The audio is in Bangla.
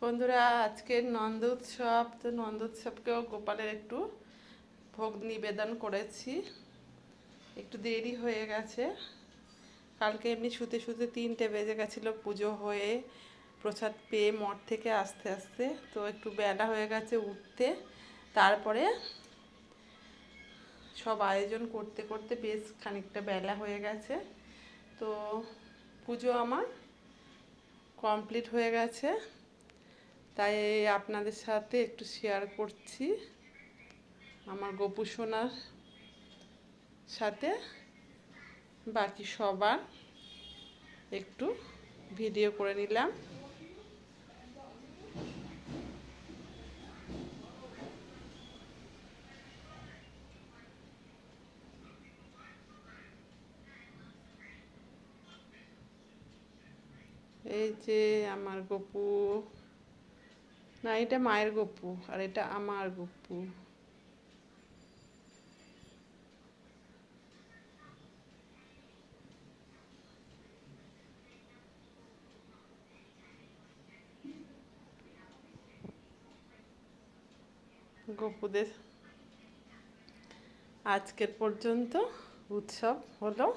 বন্ধুরা, আজকের নন্দ উৎসব, তো নন্দ উৎসবকেও গোপালের একটু ভোগ নিবেদন করেছি। একটু দেরি হয়ে গেছে, কালকে এমনি শুতে শুতে 3টে বেজে গেছিলো পুজো হয়ে প্রসাদ পেয়ে মঠ থেকে আস্তে আস্তে, তো একটু বেলা হয়ে গেছে উঠতে। তারপরে সব আয়োজন করতে করতে বেশ খানিকটা বেলা হয়ে গেছে। তো পুজো আমার কমপ্লিট হয়ে গেছে, তাই আপনাদের সাথে একটু শেয়ার করছি আমার গোপু সোনার সাথে বাকি সবার একটু ভিডিও করে নিলাম। এই যে আমার গোপু, না এটা মায়ের গোপু আর এটা আমার গোপু। গোপুদের আজকের পর্যন্ত উৎসব হলো।